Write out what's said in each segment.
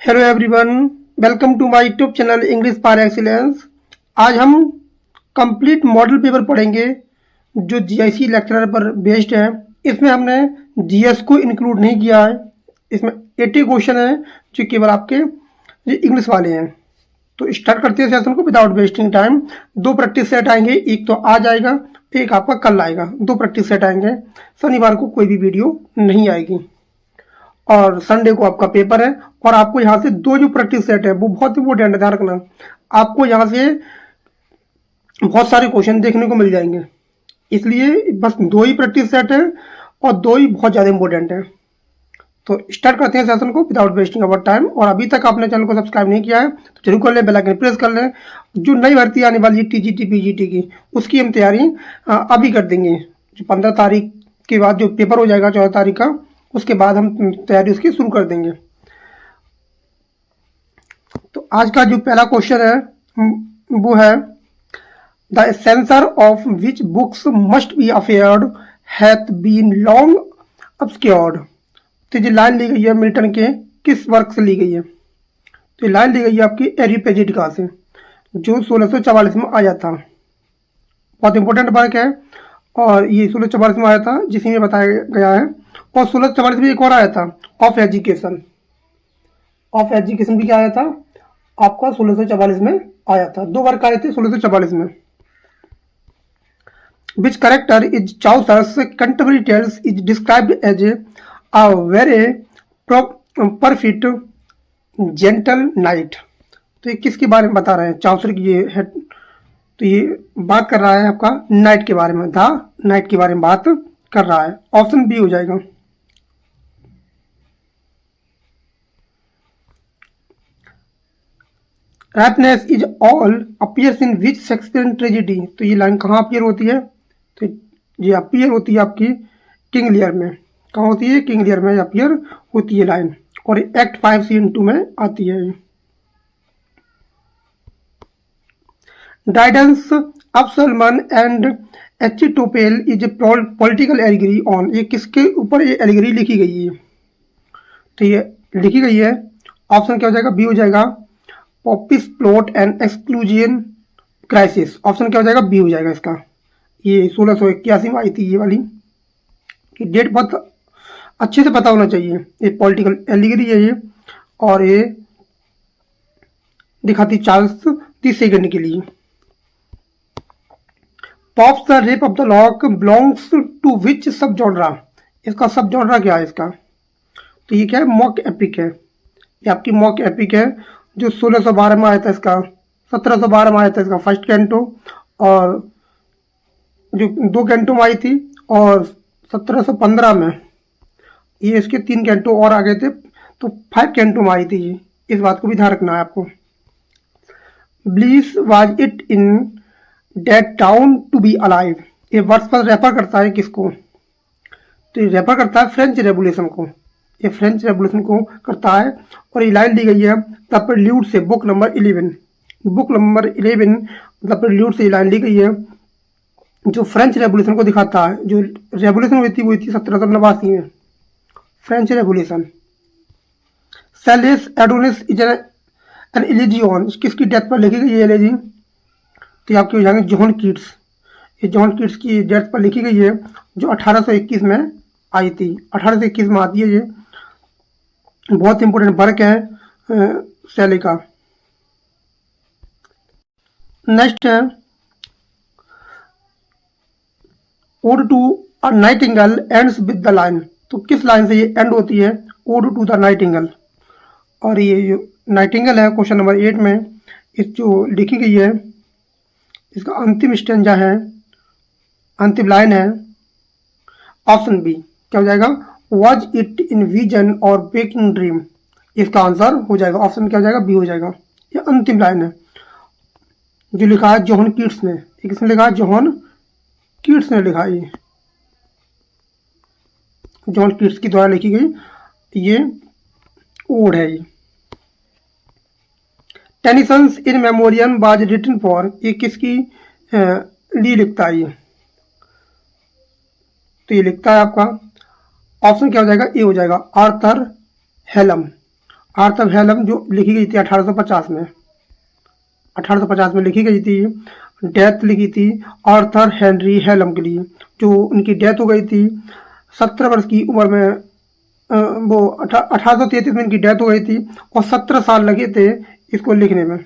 Hello everyone, welcome to my YouTube channel English for excellence. आज हम complete model paper पढ़ेंगे जो GIC lecturer पर बेस्ड है। इसमें हमने जीएस को इंक्लूड नहीं किया है। इसमें 80 क्वेश्चन है जो केवल आपके इंग्लिश वाले हैं। तो स्टार्ट करते हैं सेशन को without wasting time. 2 practice set आएंगे, एक तो आज आएगा, एक आपका कल आएगा। 2 प्रैक्टिस सेट आएंगे। शनिवार को कोई भी वीडियो नहीं आएगी और संडे को आपका पेपर है। और आपको यहाँ से 2 जो प्रैक्टिस सेट है वो बहुत इंपॉर्टेंट है, ध्यान रखना। आपको यहाँ से बहुत सारे क्वेश्चन देखने को मिल जाएंगे, इसलिए बस 2 ही प्रैक्टिस सेट है और 2 ही बहुत ज़्यादा इंपॉर्टेंट है। तो स्टार्ट करते हैं सेशन को विदाउट वेस्टिंग अवर टाइम। और अभी तक आपने चैनल को सब्सक्राइब नहीं किया है तो जरूर कर लें, बेल आइकन प्रेस कर लें। जो नई भर्ती आने वाली है टीजीटी पीजीटी की, उसकी हम तैयारी अभी कर देंगे। जो 15 तारीख के बाद जो पेपर हो जाएगा 14 तारीख का, उसके बाद हम तैयारी उसकी शुरू कर देंगे। तो आज का जो पहला क्वेश्चन है वो है the censor of which books must be afeared hath been long obscured. तो ये लाइन ली गई है मिल्टन के किस वर्क से ली गई है? तो ये लाइन ली गई है आपकी एरिपेजिटिका से, जो 1644 में आया था। बहुत इंपॉर्टेंट वर्क है और ये 1644 में आया था, जिसी में बताया गया है। और 1644 में एक और आया था, ऑफ एजुकेशन। ऑफ एजुकेशन भी क्या आया था आपका? 1644 में आया था। 2 वर्क आए थे 1644 में। Which character is Chaucer's contemporary tales is described as a very parfit gentle knight. तो ये किसके बारे में बता रहे हैं? चाउसर की ये है। तो ये बात कर रहा है आपका नाइट के बारे में, द नाइट के बारे में बात कर रहा है। ऑप्शन बी हो जाएगा। Happiness is all appears in which Shakespearean tragedy. तो ये लाइन कहाँ अपीयर होती है? तो ये अपीयर होती है आपकी किंग लियर में। कहाँ होती है? किंग लियर में अपीयर होती है लाइन, और एक्ट 5 सीन 2 में आती है। Dryden's Absalom and Achitophel is political allegory on. ये किसके ऊपर ये एलिगरी लिखी गई है? तो ये लिखी गई है, ऑप्शन क्या हो जाएगा? बी हो जाएगा, Popish plot and exclusion crisis. Option क्या हो जाएगा? बी हो जाएगा इसका। ये 1681 में आई थी ये वाली। कि डेट बहुत अच्छे से पता होना चाहिए। ये पॉलिटिकल एलिगरी है ये, और ये दिखाती चार्ल्स II के लिए। Pope's the rape of the lock belongs to which sub genre. इसका सब जॉनरा क्या है इसका? तो ये क्या है? मॉक एपिक है। ये आपकी मॉक एपिक है, जो 1612 में आया था इसका, 1712 में आया था इसका फर्स्ट कैंटो, और जो 2 कैंटो में आई थी, और 1715 में ये इसके 3 कैंटो और आ गए थे, तो 5 कैंटो में आई थी ये। इस बात को भी ध्यान रखना है आपको। Bliss was it in that dawn to be alive. ये वर्ड्स पर रेफर करता है किसको? तो ये रेफर करता है फ्रेंच रेवोल्यूशन को। ये फ्रेंच रेवोल्यूशन को करता है। और ये लाइन दी गई है द प्रेल्यूड से, book number 11। Book number 11 the prelude से ये लाइन ली गई है, जो फ्रेंच रेवोल्यूशन को दिखाता है। जो रेवोल्यूशन हुई थी वो थी 1789 में, French revolution. Shelley's Adonais is an elegy on. किसकी डेथ पर लिखी गई है एलिजी? तो आपकी हो जाएंगे जॉन कीट्स। ये जॉन कीट्स की डेथ पर लिखी गई है, जो 1821 में आई थी। 1821 में आती है ये। बहुत इंपॉर्टेंट वर्क है शैली का। नेक्स्ट है ode to a nightingale ends with the line. तो किस लाइन से ये एंड होती है? Ode to the nightingale. और ये जो नाइटिंगेल है क्वेश्चन नंबर 8 में इस जो लिखी गई है, इसका अंतिम स्टेंजा है, अंतिम लाइन है। ऑप्शन बी क्या हो जाएगा? वॉज इट इन विजन और वेकिंग ड्रीम। इसका आंसर हो जाएगा, ऑप्शन क्या हो जाएगा? बी हो जाएगा। ये अंतिम लाइन है जो लिखा है जॉन कीट्स ने। किसने लिखा है? जॉन कीट्स ने लिखा है। जॉन कीट्स की द्वारा लिखी गई ये ओड है। ये Tennyson's in memoriam was written for. ये किसकी लिए लिखता है ये? तो ये लिखता है आपका, ऑप्शन क्या हो जाएगा? ए हो जाएगा, आर्थर हेलम। आर्थर हेलम जो लिखी गई थी 1850 में, 1850 में लिखी गई थी। डेथ लिखी थी आर्थर हेनरी हेलम के लिए, जो उनकी डेथ हो गई थी 17 वर्ष की उम्र में। वो 1833 में इनकी डेथ हो गई थी और 17 साल लगे थे इसको लिखने में।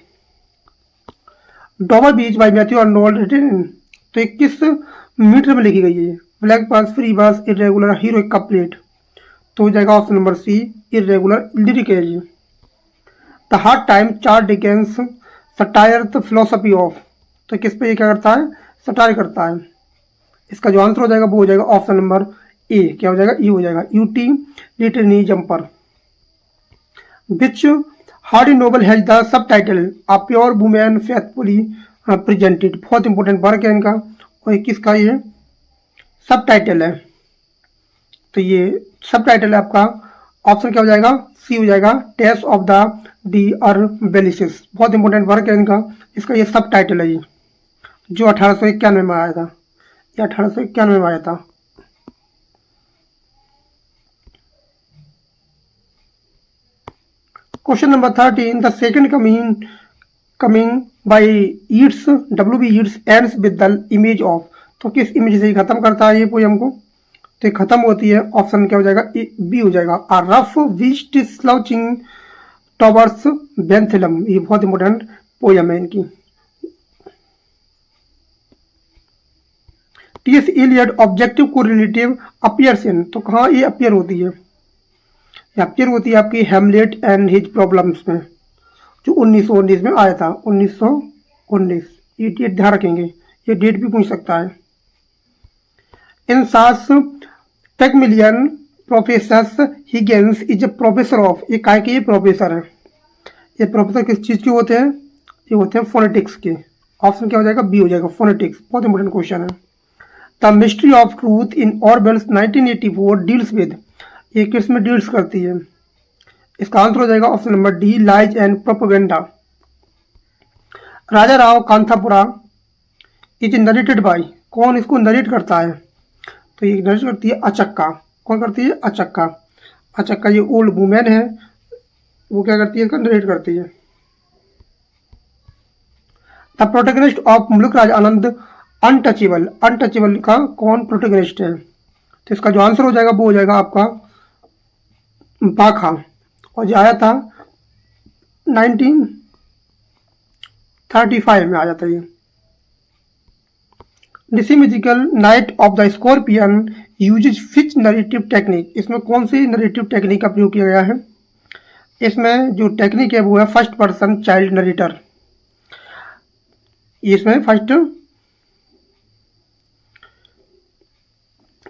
Dover Beach by Matthew Arnold written, तो 21 मीटर में लिखी गई है। Blank verse free verse irregular heroic couplet, तो हो जाएगा option number C irregular lyric है जी। The hard times Charles Dickens satire the philosophy of, तो किस पे ये क्या करता है, सटायर करता है। इसका जो आंसर हो जाएगा वो हो जाएगा ऑप्शन नंबर ए, क्या हो जाएगा, ई हो जाएगा, यूटी लिटनी जंपर। Which Hardy novel has the subtitle a pure woman faithfully presented, बहुत इंपॉर्टेंट वर्क है इनका। और ये किसका ये सब टाइटल है, तो ये सब टाइटल है आपका ऑप्शन क्या हो जाएगा, सी हो जाएगा, टेस्ट ऑफ द डी अर्बेलिसिस, बहुत इंपॉर्टेंट वर्क है इनका। इसका ये सब टाइटल है ये, जो 1891 में आया था, ये 1891 में आया था। Question number 13, the second coming by Yeats W.B. Yeats ends with the image of, तो किस इमेज से खत्म करता है ये पोयम को, तो खत्म होती है, ऑप्शन क्या हो जाएगा, बी हो जाएगा, a rough beast slouching towards Bethlehem, ये बहुत इंपॉर्टेंट पोयम है इनकी। T S. Eliot objective correlative appears in, तो कहाँ ये अपीयर होती है, ये अपीयर होती है आपकी हेमलेट एंड हिज प्रॉब्लम्स में, जो 1919 में आया था, 1919, ये डेट ध्यान रखेंगे, ये डेट भी पूछ सकता है। In Shaw's Pygmalion professor Higgins is a professor of, ये काय के ये प्रोफेसर है, ये प्रोफेसर किस चीज़ के होते हैं, ये होते हैं फोनेटिक्स के। ऑप्शन क्या हो जाएगा, बी हो जाएगा, फोनेटिक्स, बहुत इंपॉर्टेंट क्वेश्चन है। The mystery of truth in Orwell's 1984 deals with, ये किस में डील्स करती है, इसका आंसर हो जाएगा option number D, lies and propaganda. Raja Rao Kanthapura is narrated by, कौन इसको नरेट करता है, तो ये नरेट करती है अचक्का, कौन करती है, अचक्का। अचक्का ये ओल्ड वुमेन है, वो क्या करती है, इसका नरेट करती है। द प्रोटेगनिस्ट ऑफ मुल्क राज आनंद अनटचेबल, अनटचेबल का कौन प्रोटेगनिस्ट है, तो इसका जो आंसर हो जाएगा वो हो जाएगा आपका पाखा, और जो आया था 1935 में आया था ये। Nissim Ezekiel's night of the scorpion uses which narrative technique, इसमें कौन सी नरेटिव टेक्निक का प्रयोग किया गया है, इसमें जो टेक्निक है वो है फर्स्ट पर्सन चाइल्ड नरेटर, इसमें फर्स्ट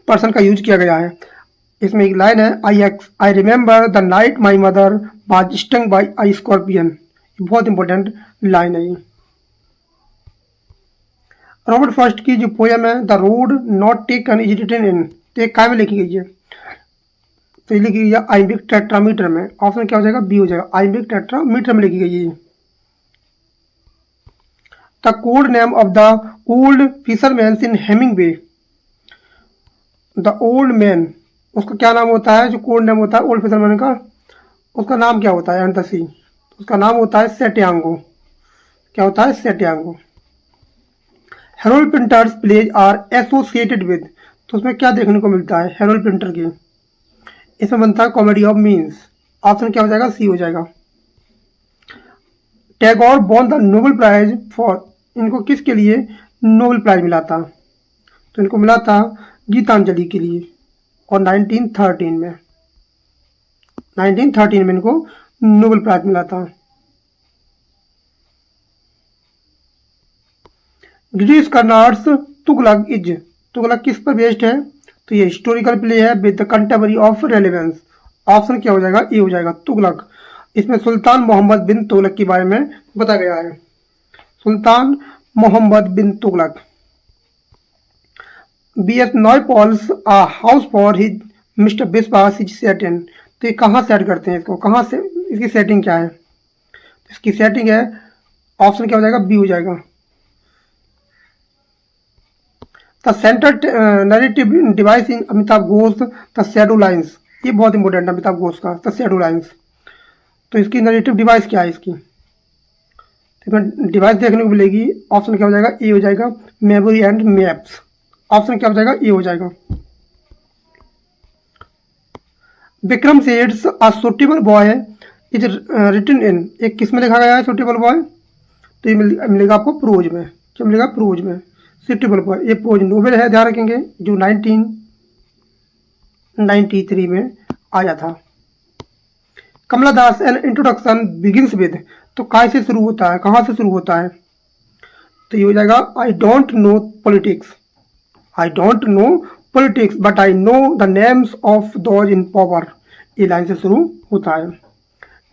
पर्सन का यूज किया गया है। इसमें एक लाइन है, I remember the night my mother was stung by a scorpion, बहुत इंपॉर्टेंट लाइन है ये। रॉबर्ट फर्स्ट की जो पोयम है the road not taken is written in, तो एक काय में लिखी गई है, तो ये लिखी गई है आइम्बिक टेट्रामीटर में, ऑप्शन क्या हो जाएगा, बी हो जाएगा, आइम्बिक टेट्रामीटर में लिखी गई है। The code name of the old fisherman in Hemingway, the old man, उसका क्या नाम होता है, जो कोड नेम होता है ओल्ड फिशरमैन का, उसका नाम क्या होता है, एंड द सी, उसका नाम होता है सेटियांगो, क्या होता है, Santiago. Harold Pinter's plays are associated with, तो उसमें क्या देखने को मिलता है हेरोल्ड प्रिंटर के, इसमें बनता है कॉमेडी ऑफ मीन्स, ऑप्शन क्या हो जाएगा, सी हो जाएगा। Tagore won the Nobel prize for, इनको किसके लिए नोबेल प्राइज मिला था, तो इनको मिला था गीतांजलि के लिए, और 1913 में, 1913 में इनको नोबेल प्राइज मिला था। गिरीश कर्नाड्स तुगलक इज, तुगलक किस पर बेस्ड है, तो ये हिस्टोरिकल प्ले है with the contemporary of relevance, option क्या हो जाएगा, ए हो जाएगा, तुगलक। इसमें सुल्तान मोहम्मद बिन तुगलक के बारे में बताया गया है, Sultan Muhammad bin Tughlaq. B.S. Naipaul's a house for his mister Biswas is set in, तो ये कहाँ सेट करते हैं इसको, कहाँ से, इसकी सेटिंग क्या है, इसकी सेटिंग है, ऑप्शन क्या हो जाएगा, बी हो जाएगा। The centre narrative device in Amitabh Ghosh the shadow lines, ये बहुत इंपॉर्टेंट है अमिताभ घोष का द शैडो लाइन्स। तो इसकी नरेटिव डिवाइस क्या है इसकी, तो इसमें डिवाइस देखने को मिलेगी। ऑप्शन क्या हो जाएगा, ए हो जाएगा, मेमोरी एंड मैप्स। ऑप्शन क्या हो जाएगा, ए हो जाएगा। Vikram Seth's a suitable boy is written in, एक किस में लिखा गया है सुटेबल बॉय, तो ये मिलेगा आपको प्रोज में। क्या मिलेगा, प्रोज में। सुटेबल बॉय ये प्रोज नोवेल है, ध्यान रखेंगे, जो 1993 में आया था। कमला दास एन इंट्रोडक्शन बिगिंस विद, तो काय से शुरू होता है, कहाँ से शुरू होता है, तो ये हो जाएगा I don't know politics, I don't know politics but I know the names of those in power, ये लाइन से शुरू होता है।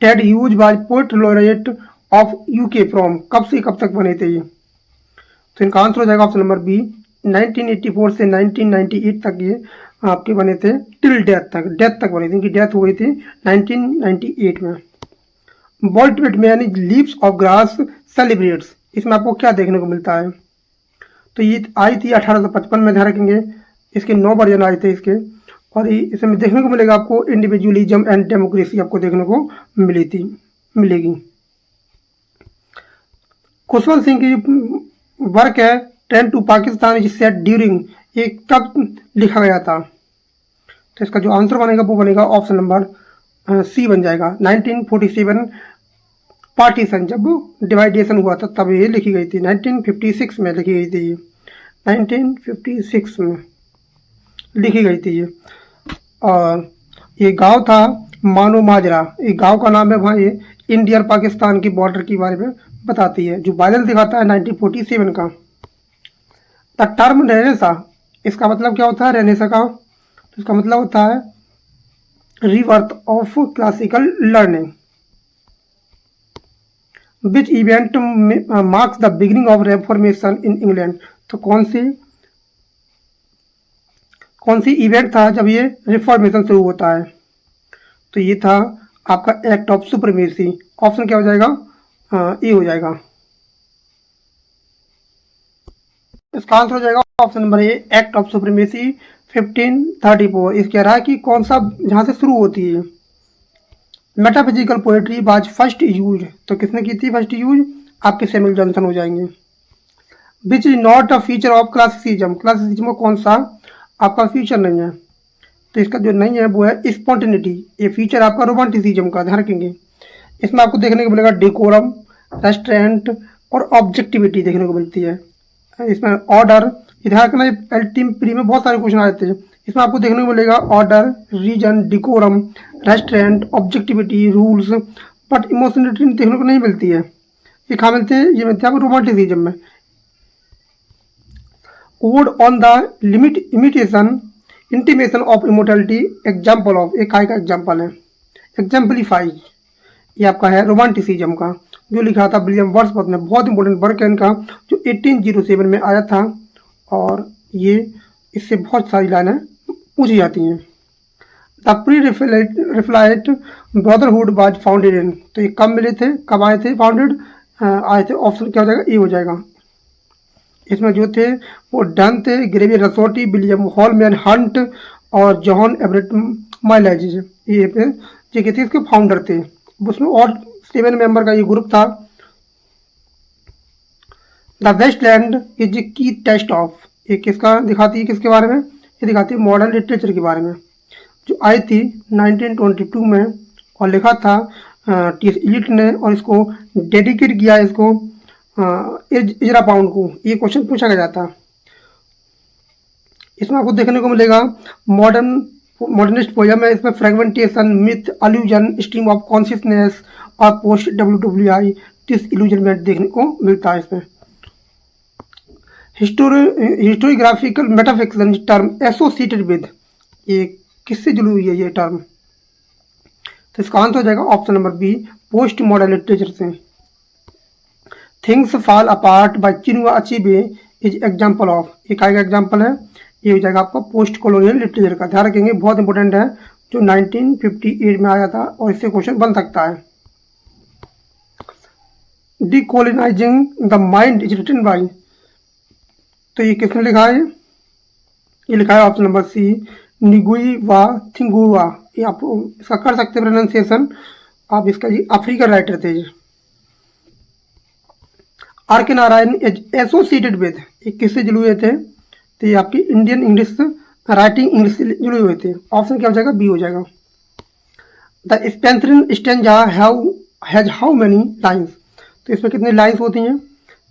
Ted Hughes was poet laureate of UK from, कब से कब तक बने थे ये, तो इनका आंसर हो जाएगा ऑप्शन नंबर बी, 1984 से 1998 तक ये आपके बने थे, टिल डेथ तक बने थे, इनकी डेथ हो गई थी 1998 में। Walt Whitman leaves of grass celebrates, इसमें आपको क्या देखने को मिलता है, तो ये आई थी 1855 में, ध्यान रखेंगे, इसके 9 वर्जन आए थे इसके, और इसमें देखने को मिलेगा आपको इंडिविजुअलिज्म एंड डेमोक्रेसी आपको देखने को मिलेगी। खुशवंत सिंह की वर्क है train to Pakistan is set during, ये कब लिखा गया था, तो इसका जो आंसर बनेगा वो बनेगा ऑप्शन नंबर सी बन जाएगा। 1947 पार्टीशन, जब डिवाइडेशन हुआ था तब ये लिखी गई थी, 1956 में लिखी गई थी, 1956 में लिखी गई थी ये। और ये गांव था मानो माजरा, ये गांव का नाम है वहाँ, ये इंडिया और पाकिस्तान की बॉर्डर के बारे में बताती है। जो वायलेंस दिखाता है 1947 का। द टर्म रेनेसा, इसका मतलब क्या होता है रेनेसा का, तो इसका मतलब होता है rebirth of classical learning. Which event marks the beginning of reformation in England, तो कौन सी इवेंट था जब ये रिफॉर्मेशन शुरू होता है, तो ये था आपका एक्ट ऑफ सुप्रीमेसी। ऑप्शन क्या हो जाएगा, ए हो जाएगा। इसका आंसर हो जाएगा option number A, act of supremacy 1534। इस कह रहा है कि कौन सा जहाँ से शुरू होती है। मेटाफिजिकल पोएट्री बाज फर्स्ट यूज, तो किसने की थी फर्स्ट यूज, आपके सैमुअल जॉनसन हो जाएंगे। विच is not a feature of classicism, classicism में कौन सा आपका फीचर नहीं है, तो इसका जो नहीं है वो है स्पॉन्टेनिटी, ये फीचर आपका रोमांटिसिज्म का, ध्यान रखेंगे। इसमें आपको देखने को मिलेगा डेकोरम, रेस्ट्रेंट और ऑब्जेक्टिविटी देखने को मिलती है। इसमें ऑर्डर, ध्यान रखना एल्टीम प्री में बहुत सारे क्वेश्चन आए थे, इसमें आपको देखने को मिलेगा order, reason, decorum, restraint, objectivity, rules, but emotionality देखने को नहीं मिलती है। ये कहाँ मिलते हैं, ये मिलते हैं आपको रोमांटिसिज्म में। Odd on the limit imitation intimation of immortality, example of, एक काय का एग्जाम्पल है, एग्जाम्पलीफाई, ये आपका है रोमांटिसिज्म का, जो लिखा था विलियम वर्ड्सवर्थ ने, बहुत इंपॉर्टेंट वर्क है इनका, जो 1807 में आया था, और ये इससे बहुत सारी लाइनें पूछी जाती हैं। The Pre-Raphaelite brotherhood was founded in, तो ये कब मिले थे, कब आए थे, फाउंडेड आए थे, ऑप्शन क्या हो जाएगा, ए हो जाएगा। इसमें जो थे वो डन थे, ग्रेवियर रसोटी, विलियम हॉलमैन हंट और जॉन एवरेट माइलेज, ये थे इसके फाउंडर थे। उसमें और 7 मेंबर का ये ग्रुप था। द वेस्टलैंड इज की टेस्ट ऑफ, ये किसका दिखाती है, किसके बारे में, ये दिखाती है मॉडर्न लिटरेचर के बारे में, जो आई थी 1922 में, और लिखा था टी.एस. इलियट ने, और इसको डेडिकेट किया इसको इजरा पाउंड को। ये क्वेश्चन पूछा गया था। इसमें आपको देखने को मिलेगा मॉडर्निस्ट पोएम है, इसमें fragmentation, myth, allusion, stream of consciousness और पोस्ट WWI डिसइल्यूजनमेंट देखने को मिलता है। इसमें historiographical metafiction term associated with, ये किससे जुड़ी हुई है ये टर्म, तो इसका आंसर हो जाएगा option number B, post modern literature से। Things fall apart by Chinua Achebe is example of, ये का एग्जाम्पल है, ये हो जाएगा आपका पोस्ट कॉलोनियल लिटरेचर का, ध्यान रखेंगे बहुत इंपॉर्टेंट है, जो 1958 में आया था, और इससे क्वेश्चन बन सकता है। Decolonising the mind is written by, तो ये किसने लिखा है, ये लिखा है ऑप्शन नंबर सी, निगुई वा थिंगुआ, ये आप इसका कर सकते हैं प्रोनाउंसिएशन, आप इसका ये अफ्रीकन राइटर थे। ये आर के नारायण इज एसोसिएटेड विद, ये किससे जुड़े हुए थे? तो ये आपकी इंडियन इंग्लिश राइटिंग इंग्लिश से जुड़े हुए थे। ऑप्शन क्या हो जाएगा? बी हो जाएगा। The Spenserian stanza has how many lines, तो इसमें कितनी लाइन्स होती हैं?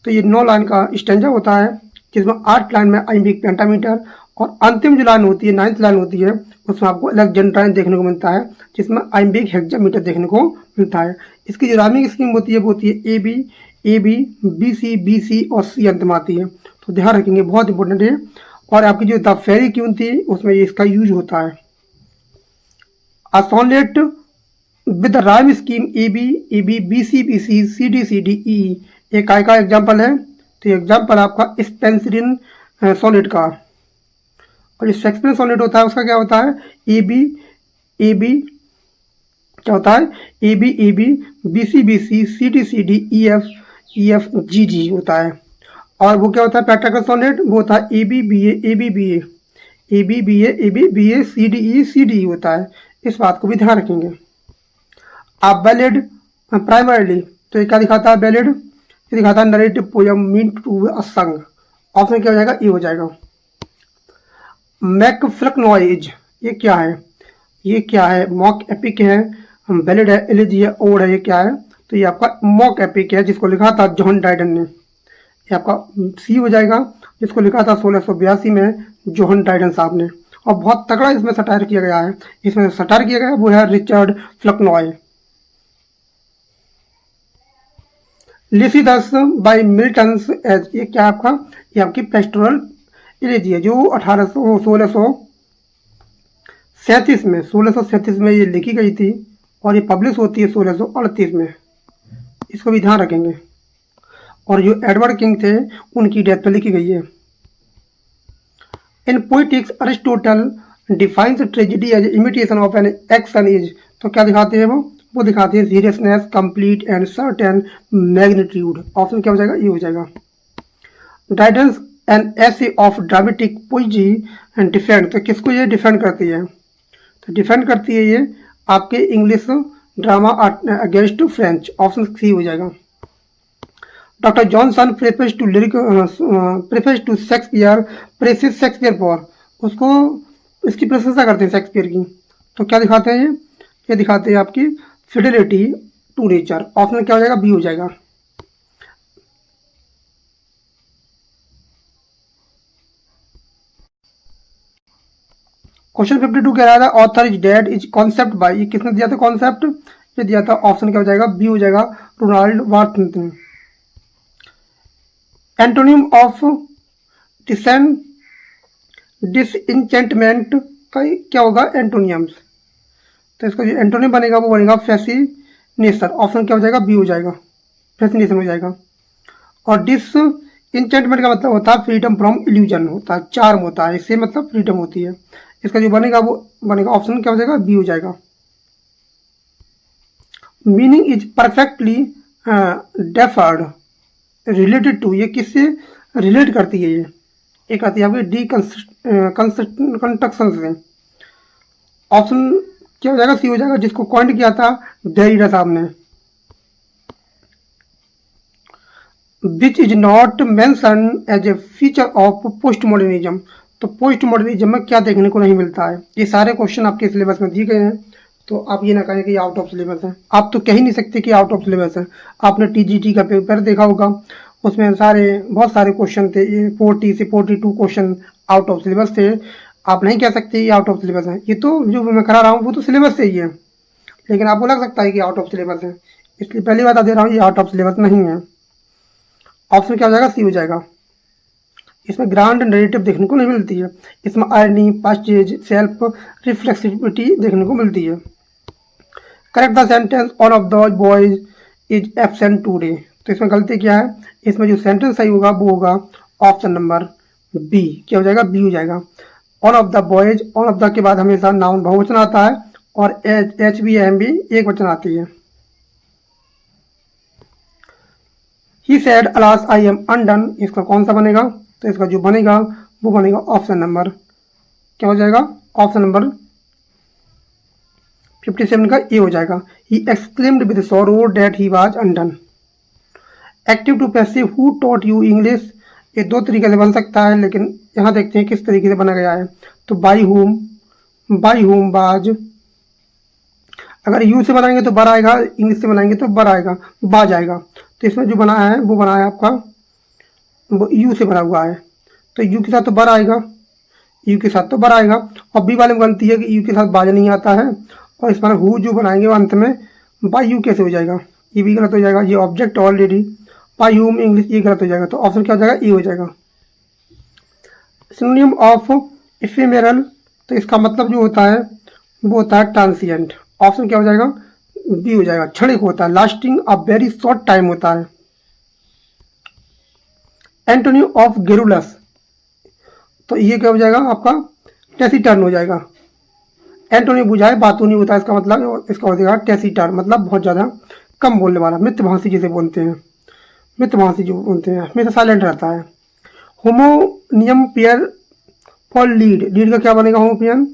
तो ये 9 लाइन का स्टेंजा होता है, जिसमें 8 लाइन में आइम्बिक पेंटामीटर, और अंतिम जो लाइन होती है 9th लाइन होती है, उसमें आपको अलेक्जेंड्राइन देखने को मिलता है, जिसमें आइम्बिक हेक्सामीटर देखने को मिलता है। इसकी जो राइमिंग स्कीम होती है वो होती है ए बी बी सी और सी अंत में आती है, तो ध्यान रखेंगे, बहुत इंपॉर्टेंट है। और आपकी जो द फेरी क्यून थी उसमें ये इसका यूज होता है। A sonnet with rhyme scheme A B B C D E, एक काय का एग्जाम्पल है? तो ये एग्जाम्पल आपका स्पेंसरिन सोनेट का। और जो शेक्सपियर सोनेट होता है उसका क्या होता है? ए बी क्या होता है? A B B C D E F G होता है। और वो क्या होता है? पेट्रार्कल सोनेट वो होता है A B A C D होता है। इस बात को भी ध्यान रखेंगे। आप बैलेड प्राइमरली, तो ये क्या दिखाता है? बैलेड ये दिखाता है narrative poem mean to a sung. Option क्या हो जाएगा? ए हो जाएगा। मैकफ्लकनॉइज, ये क्या है? ये क्या है? मॉक एपिक है, बैलेड है, एलिजी है, ओड है, ये क्या है? तो ये आपका मॉक एपिक है, जिसको लिखा था जॉन ड्राइडन ने। ये आपका सी हो जाएगा, जिसको लिखा था 1682 में जॉन ड्राइडन साहब ने। और बहुत तगड़ा इसमें सटायर किया गया है। इसमें सटायर किया गया है वो है रिचर्ड फ्लकनॉय। लिसिदस बाय मिल्टन्स एज, ये क्या आपका? ये आपकी पेस्टोरल एलिजी है, जो 1637 में ये लिखी गई थी, और ये पब्लिश होती है 1638 में। इसको भी ध्यान रखेंगे। और जो एडवर्ड किंग थे उनकी डेथ पे लिखी गई है। In poetics Aristotle defines tragedy as imitation of an action is, तो क्या दिखाते हैं वो दिखाते हैं seriousness, complete and certain magnitude. Option क्या हो जाएगा? ये हो जाएगा। Dryden's an essay of dramatic poesy and defend, तो किसको ये डिफेंड करती है? तो डिफेंड करती है ये आपके English drama against French. Option C हो जाएगा। Doctor Johnson preface to Shakespeare for, उसको इसकी प्रशंसा करते हैं शेक्सपियर की। तो क्या दिखाते हैं ये दिखाते हैं आपकी फिडेलिटी टू नेचर। ऑप्शन क्या हो जाएगा? बी हो जाएगा। क्वेश्चन 52 कह रहा था author is dead is concept bye, ये किसने दिया था कॉन्सेप्ट? ये दिया था, ऑप्शन क्या हो जाएगा? बी हो जाएगा, रोनाल्ड वार्थ ने। एंटोनिम ऑफ डिसइंचेंटमेंट का क्या होगा? एंटोनियम्स। तो इसका जो एंटोनिम बनेगा वो बनेगा फैसिनेशन। ऑप्शन क्या हो जाएगा? बी हो जाएगा, फैसिनेशन हो जाएगा। और डिसइंचेंटमेंट का मतलब होता है फ्रीडम फ्रॉम इल्यूजन होता है, चार्म होता है, इससे मतलब फ्रीडम होती है। इसका जो बनेगा वो बनेगा, ऑप्शन क्या हो जाएगा? बी हो जाएगा। Meaning is perfectly deferred related to, ये किससे रिलेट करती है? ये एक आती है आपकी कंस्ट्रक्शन से। ऑप्शन क्या हो जाएगा? सी हो जाएगा, जिसको कॉइंट किया था डेरिडा साहब ने। Which is not mention as a feature of post modernism, तो पोस्ट मॉडर्निज्म में क्या देखने को नहीं मिलता है? ये सारे क्वेश्चन आपके सिलेबस में दिए गए हैं, तो आप ये ना कहें कि आउट ऑफ सिलेबस है। आप तो कह ही नहीं सकते कि आउट ऑफ सिलेबस है। आपने टीजीटी का पेपर देखा होगा, उसमें बहुत सारे क्वेश्चन थे, 40 से 42 क्वेश्चन आउट ऑफ सिलेबस थे। आप नहीं कह सकते ये आउट ऑफ सिलेबस है। ये तो जो मैं करा रहा हूँ वो तो सिलेबस से ही है, लेकिन आपको लग सकता है कि आउट ऑफ सिलेबस है, इसलिए पहली बात दे रहा हूँ, ये आउट ऑफ सिलेबस नहीं है। ऑप्शन क्या हो जाएगा? सी हो जाएगा। इसमें ग्रांड नरेटिव देखने को नहीं मिलती है, इसमें आयरनी, पास्टेज, सेल्फ रिफ्लेक्सिविटी देखने को मिलती है। Correct the sentence on off the boys is absent today, तो इसमें गलती क्या है? इसमें जो सेंटेंस सही होगा वो होगा ऑप्शन नंबर बी। क्या हो जाएगा? बी हो जाएगा। On off the boys, on off the के बाद हमेशा नाउन बहुवचन आता है, और एच बी एम बी एक वचन आती है। He said alas I am undone, इसका कौन सा बनेगा? तो इसका जो बनेगा वो बनेगा ऑप्शन नंबर, क्या हो जाएगा? ऑप्शन नंबर 57 का ए हो जाएगा। He exclaimed with sorrow that he was undone. Active to passive, who taught you English, ये दो तरीके से बन सकता है, लेकिन यहाँ देखते हैं किस तरीके से बना गया है। तो बाई होम बाज, अगर यू से बनाएंगे तो बर आएगा, इंग्लिश से बनाएंगे तो बर आएगा, बाज आएगा। तो इसमें जो बना है वो बना है आपका वो यू से बना हुआ है, तो यू के साथ तो बर आएगा, यू के साथ तो बर आएगा। और बी वाले में गलती है कि यू के साथ बाज नहीं आता है, और इस पर हु जो बनाएंगे वो अंत में बाई यू कैसे हो जाएगा, ये भी गलत हो जाएगा। ये object already by home English, ये गलत हो जाएगा। तो ऑप्शन क्या हो जाएगा, ए हो जाएगा। सिनोनिम ऑफ इफेमेरल, तो इसका मतलब जो होता है वो होता है ट्रांसिएंट। ऑप्शन क्या हो जाएगा, बी हो जाएगा। क्षणिक होता है, lasting a very short time होता है। एंटोनी ऑफ गेरुलस, तो ये क्या हो जाएगा आपका, टेसिटर्न हो जाएगा। एंटोनी बुझाए बातों नहीं होता है, इसका मतलब इसका हो जाएगा टेसिटर्न, मतलब बहुत ज़्यादा कम बोलने वाला, मितभाषी जिसे बोलते हैं, मितभाषी जो बोलते हैं, हमेशा साइलेंट रहता है। Homonym pair for lead, lead का क्या बनेगा, homonym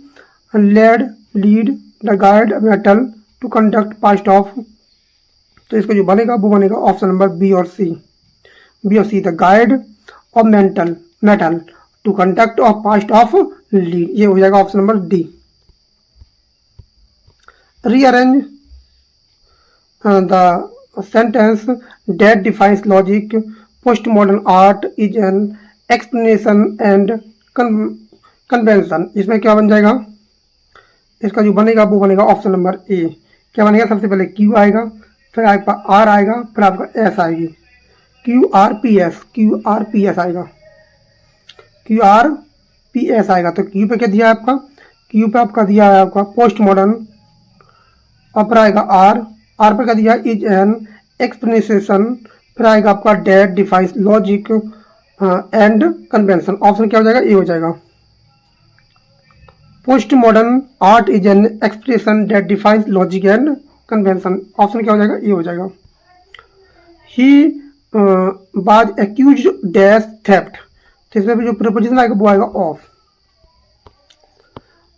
led, lead the guide metal to conduct past of, तो इसका जो बनेगा वो बनेगा ऑप्शन नंबर बी और सी, बी और C, the guide of metal to conduct of past of lead, ये हो जाएगा option number D. Rearrange the sentence that defies logic, post modern art is an explanation and convention, इसमें क्या बन जाएगा, इसका जो बनेगा वो बनेगा ऑप्शन नंबर ए। क्या बनेगा, सबसे पहले क्यू आएगा, फिर आपका आर आएगा, फिर आपका एस आएगी, क्यू आर पी एस आएगा, क्यू आर पी एस आएगा। तो क्यू पे क्या दिया है आपका, क्यू पे आपका दिया है आपका पोस्ट मॉडर्न, और फिर आएगा आर पे क्या दिया है, इज एन एक्सप्लेनेशन, फिर आएगा आपका that defies logic and convention. Option क्या हो जाएगा, ए हो जाएगा। Post modern art is an expression that defies logic and convention, option क्या हो जाएगा, ए हो जाएगा। He was accused dash theft, तो इसमें भी जो प्रीपोजिशन आएगा वो आएगा of.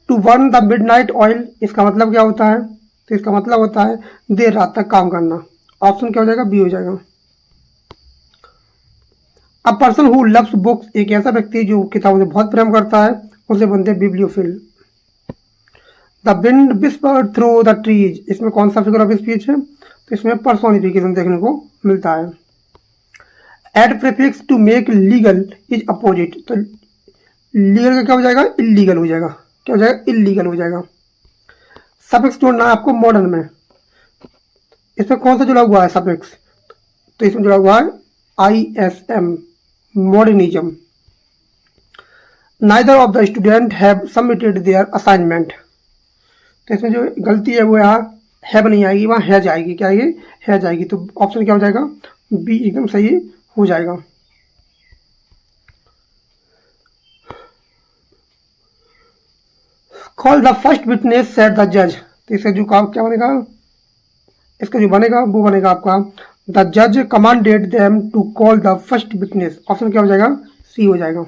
To burn the midnight oil, इसका मतलब क्या होता है, तो इसका मतलब होता है देर रात तक काम करना, ऑप्शन क्या हो जाएगा, बी हो जाएगा। A person who loves books, एक ऐसा व्यक्ति जो किताबों से बहुत प्रेम करता है, उसे बनते हैं bibliophile. The wind whispered through the trees, इसमें कौन सा फिगर ऑफ स्पीच है, तो इसमें पर्सोनिफिकेशन देखने को मिलता है। Add prefix to make legal is opposite, तो लीगल का क्या हो जाएगा, इलीगल हो जाएगा, क्या हो जाएगा, इलीगल हो जाएगा। सफिक्स जोड़ना है आपको मॉडर्न में, इसमें कौन सा जुड़ा हुआ है सफिक्स, तो इसमें जुड़ा हुआ है ISM, modernism. Neither of the student have submitted there assignment, तो इसमें जो गलती है वो यहाँ हैव नहीं आएगी, वहाँ है जाएगी, क्या आएगी, है जाएगी। तो ऑप्शन क्या हो जाएगा, बी एकदम सही हो जाएगा। Call the first witness said the जज, तो इसका जो काम क्या बनेगा, इसका जो बनेगा वो बनेगा आपका द जज commanded them to call the first witness, option क्या हो जाएगा, सी हो जाएगा।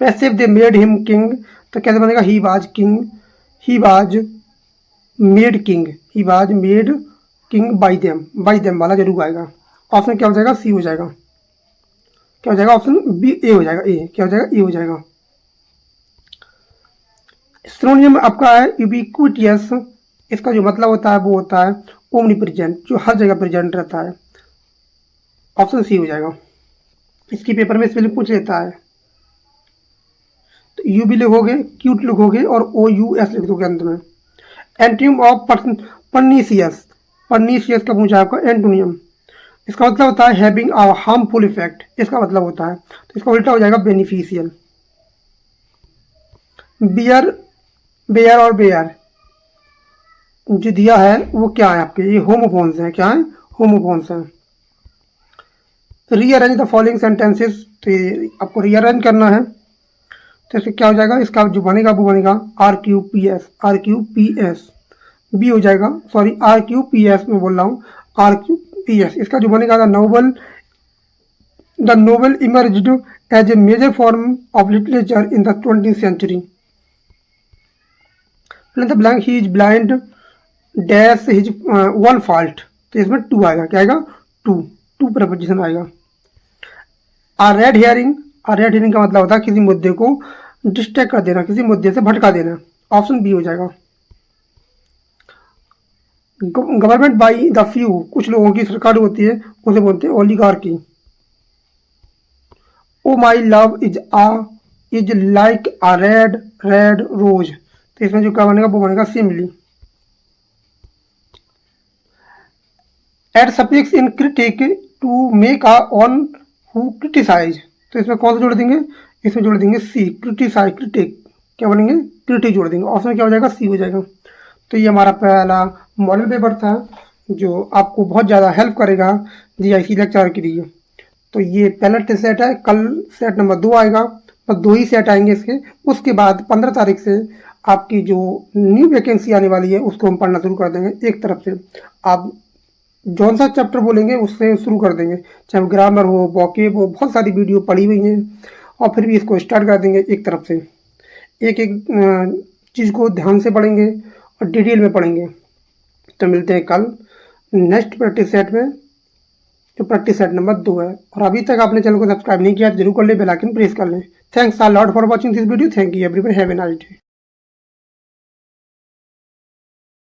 Passive they made him king, तो कैसे बनेगा, he was king, he was made king, he was made king by them वाला जरूर आएगा। ऑप्शन क्या हो जाएगा, सी हो जाएगा। क्या हो जाएगा, ऑप्शन बी, ए हो जाएगा, ए क्या हो जाएगा, ए हो जाएगा। सिनोनिम आपका है यूबिक्विटियस, इसका जो मतलब होता है वो होता है ओमनी प्रेजेंट, जो हर जगह प्रेजेंट रहता है, ऑप्शन सी हो जाएगा। इसकी पेपर में स्पेलिंग पूछ लेता है, तो यू भी लिखोगे, क्यूट लिखोगे और OUS लिख दोगे अंत में। एंटोनिम ऑफ परनीसियस, परनीसियस का पूछा आपका एंटोनियम, इसका मतलब होता है हैविंग अ हार्मफुल इफेक्ट, इसका मतलब होता है, तो इसका उल्टा हो जाएगा बेनिफिशियल। बेयर और बेयर जो दिया है वो क्या है आपके, ये होमोफोन्स हैं, क्या है, होमोफोन्स हैं। रीअरेंज द फॉलोइंग सेंटेंसेस, तो ये आपको रीअरेंज करना है, तो इससे क्या हो जाएगा, इसका जो बनेगा वो बनेगा RQPS, बी हो जाएगा, सॉरी RQPS में बोल रहा हूँ, RQPS। इसका जो बनेगा the novel emerged as a major form of literature in the 20th century. Fill the blank he is blind dash his own fault, तो इसमें टू आएगा, क्या आएगा टू प्रपोजिशन आएगा। आ रेड हेयरिंग का मतलब होता है किसी मुद्दे को डिस्ट्रैक्ट कर देना, किसी मुद्दे से भटका देना, ऑप्शन बी हो जाएगा। गवर्नमेंट बाई द फ्यू, कुछ लोगों की सरकार होती है, उसे बोलते हैं oligarchy. O my love is like a red rose, तो इसमें जो क्या बनेगा वो बनेगा simile. Add suffix in critic to make a one who criticize, तो इसमें कौन सा जोड़ देंगे, इसमें जोड़ देंगे सी, क्रिटिसाइज, क्रिटिक, क्या बनेंगे क्रिटिक जोड़ देंगे, ऑप्शन क्या हो जाएगा सी हो जाएगा। तो ये हमारा पहला मॉडल पेपर था जो आपको बहुत ज़्यादा हेल्प करेगा जीआईसी लेक्चर के लिए। तो ये पहला टेस्ट सेट है, कल सेट नंबर 2 आएगा और 2 ही सेट आएंगे इसके। उसके बाद 15 तारीख से आपकी जो न्यू वैकेंसी आने वाली है उसको हम पढ़ना शुरू कर देंगे। एक तरफ से आप जौन सा चैप्टर बोलेंगे उससे शुरू कर देंगे, चाहे ग्रामर हो, वोकेब हो, बहुत सारी वीडियो पड़ी हुई हैं, और फिर भी इसको स्टार्ट कर देंगे एक तरफ से। एक चीज़ को ध्यान से पढ़ेंगे और डिटेल में पढ़ेंगे। तो मिलते हैं कल नेक्स्ट प्रैक्टिस सेट में, जो प्रैक्टिस सेट नंबर 2 है। और अभी तक आपने चैनल को सब्सक्राइब नहीं किया जरूर कर ले, बेल आइकन प्रेस कर लें। Thanks a lot for watching this video. Thank you everyone, have a nice day.